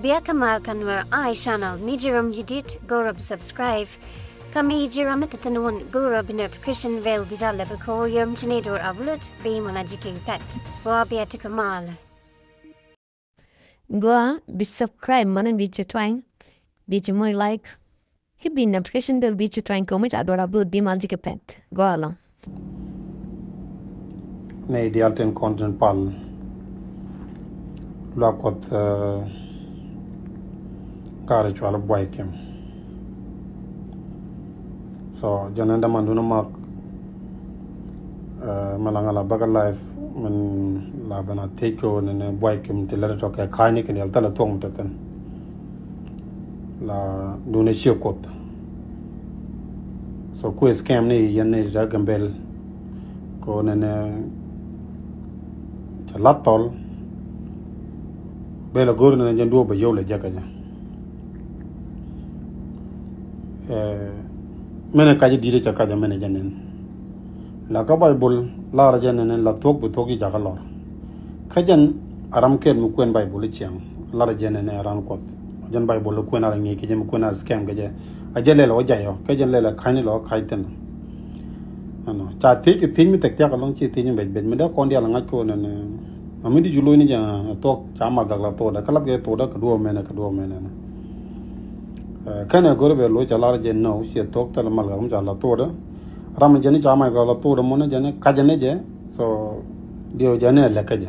Abia Kamal Kanwar I channel Mijiram Yudit Gorab subscribe. Kami Jiram Tatanun Gorab notification veil Bijala Bako Yum Chinador Avlut Beam on Ajiki Pet. Wabia to Kamal. Go be subscribe manan be twine. Be more like. He be notification del be twine comment ador upload be magic pet. Go along. Nei di alten content pal. Lakot kare chwala boykem. So jananda manduna mak malangala baga life man la bana teko ne boykem tilare to ka khani ken yalta la tong taten la dune shikot. So ku scam ni yanne jagambel ko ne latol bela gorna na jando ba yow la jakaja mena kaji dire ta kaja mena janen la ka bible la ra janen la tok bu toki jaga lor kajan aram ken mu kwen bible chiang la ra janen aran kot jan bible ko na ngi ke jëm ko na scam gaje ajale lo jayo kajan le la khani lo khaiten ano cha ti ki tin mi tek ya ka long chi tin be me da kon dia la ngaj ko ne amidi julo ni ja tok chama gagla to da kala ge to da ka do mena kana gorbe lo chala je no she tok tal mal gam chala to da ram jani chama gagla to da mon jane ka jane je so dio jane la ka je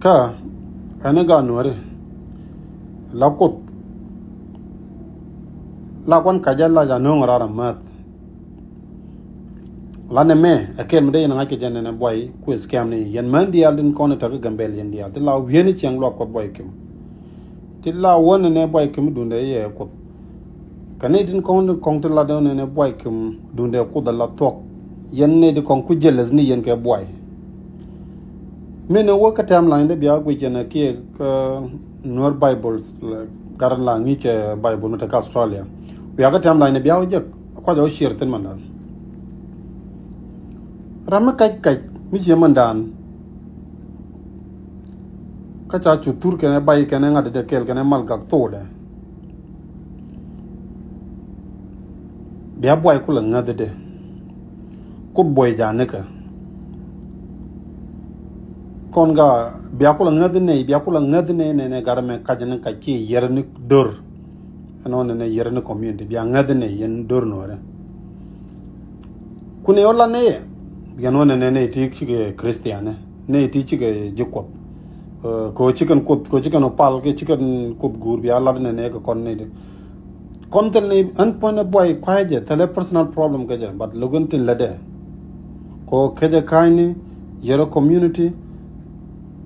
ka ana ga nore la kot la kon ka jalla ja no ngara mat lane me akem de na ke jane na boy ku scam ni yan man di aldin kono ta gambel yan di aldin la wieni chiang lo ko boy kem ti la won ne boy kem dunde ye ko kane din kono kong la don ne boy kem dunde ko da la tok yan ne di kong ku jeles ni yan ke boy me no wo ka tam line de bia ku jene ke nor bibles garan la ni ke bible ta australia bia ka tam line bia je ko do share ten man rama kaj mi je mandan ka cha chu tur ke ne bai ke ne ngade de kel ke ne mal gak to de bia boy ku la ngade de ku boy ja ne ka kon ga bia ku la ngade ne garame ka jene ka ki yer ni dor ano ne yer ni community bia ngade ne yen dor no re ku ne yola ne yano ne ti chige christian ne ti chige jikot ko chicken opal ke chicken kut gur bi ala ne ko kon ne kon tel ne an point boy kwaje tele personal problem ke je but logun tin lade ko keje kaini yero community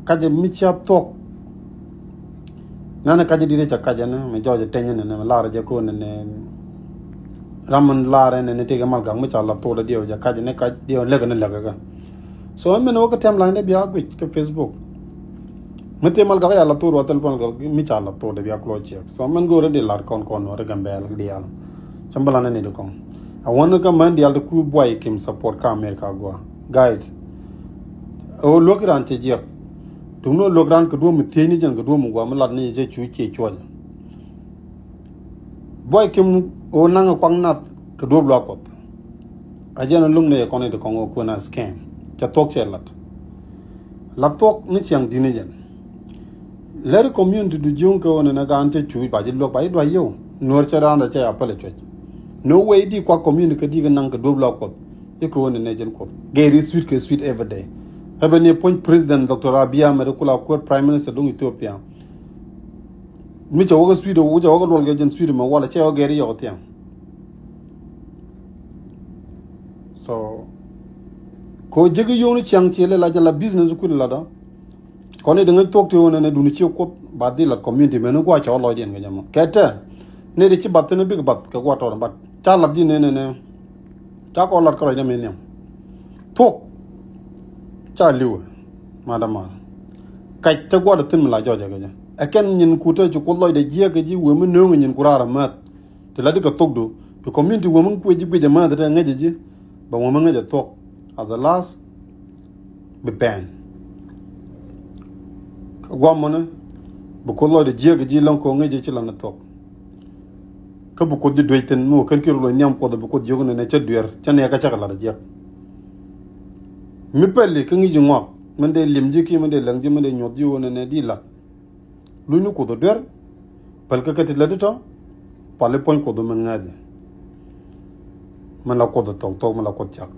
kaje michap tok nana kaje dire cha kaje ne me joje tenye ne la ra je ko ne raman lare ne te ga mal gang ma chala to da dio ja kaje ne ka dio lega ne lega ga so men wo ka tem line bia ku ke facebook mate mal ga ya la to ro tel pon ga mi chala to da bia klo che so men go re de lar kon ro ga mbel di al chambala ne de kon I want to man di al ku boy kim support ka america go guide o lokran te je tuno lokran ko do mu teni jan ga do mu go ma lat ne je chu che chol boy kim o nanga kwang nat ka do blokot ajana lung ne ko ne de kongo ko na scam cha tok che la tok ni chiang dine jen le community du jung ko na ga ante chu ba ji lok ba do yo nor cha ran da cha apale che no way di kwa community ka di ga nang ka do blokot e ko ne jen ko geri sweet every day habane point president dr abia medikula ko prime minister dung ethiopia mi cha woga sweet wo ja woga dol ga jen sweet ma wala cha geri yo tiam so ko jegi yoni chiang chele la jala business ku la da ko ne de tok to ne du ni chi ko ba di la community menu ko cha lo den ga jama kete ne de chi bat ne big bat ka ko to bat cha la di ne cha ko la ko ne me ne tok cha liu madama kai ta go da tin la jo ja ga ja aken nyin ku to ko lo de je ga ji wo mu no nyin kurara mat te la de ka tok do to community wo mu ko ji be jama da ngaje ji ba wo mu ngaje tok as a last be ban gwamona bu ko lo de je ga ji lan ko ngi je ci lan tok ka bu ko di doyten mo kan kiro lo nyam ko bu ko jogu ne ca duer ca ne ka ca la je mi pelli ka ngi ji ngok man de lim ji ki man de lang ji man de nyot ji wona ne di la lu ñu ko do duer pal ka kati la to pale poñ ko do man ngade man la ko do tok man la ko ca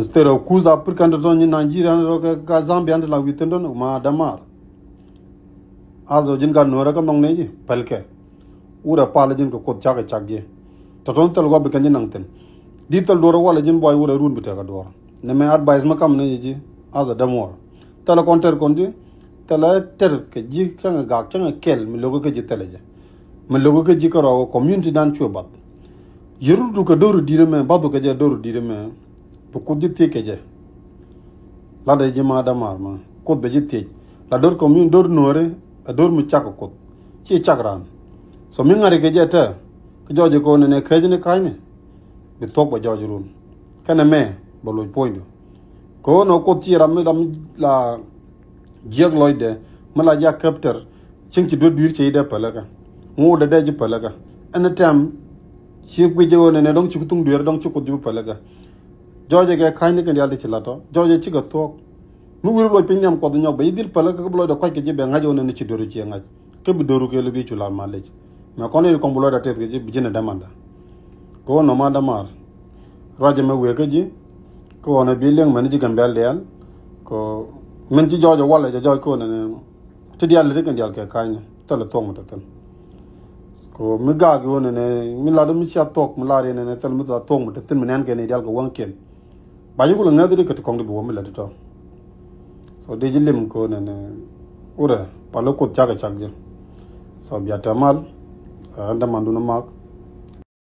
stero kuza per canto ni Nigeria ro ka Zambia la witendo ma damar azo jin ga nora ka nong ne ji palke ura pala jin ko chaga chagge to ton tel go be kan nang ten di tel doro wala jin boy ura run bita ka dor ne me advice ma kam ne ji azo damor tala konter konji tala ter ke ji kanga ga kanga kel mi logo ke ji tele je mi logo ke ji ko ro community dan chubat yuru du ko doru dire me badu ke je doru dire me ko di te ke je la de ji ma damar ma ko be ji te la dor commune dor nore dor mu chako ko ci chakran so mi ngari ke jeta ko joje ko ne kajine kayne bi tok ba joje run kana me bo loy poindo ko no ko ti ram la jeg loyde mala ja capteur cin ci do dur ci de palaga mu de ji palaga ana tam ci ko je wona ne dong ci ko tung dur dong ci ko ju palaga joje ke kayne ke yalde ci lato joje ci ga tok mu wuro loy pinyam ko do ñok ba yidil palaga ko loy do ko ke je be ngajo ne ci doru ci ngaj ke bi doru ke le bi ci la malej mais kon il kombulo da tet ji bijina demanda ko no ma damar raje me wege ji ko na bi leng man ji gambel del ko men ci jojo wala jojo ko ne ti dial de kan dial ke kayne tala tong mata tan ko mi gaagi wona ne mi la do mi ci tok mi la re ne tel mi da tong mata tan men ngene dial ko wonken ba yugo la ngade ko to kong de bo mi la to so de ji lim ko ne ura palo ko chaga chagje so biata mal anda manduna mak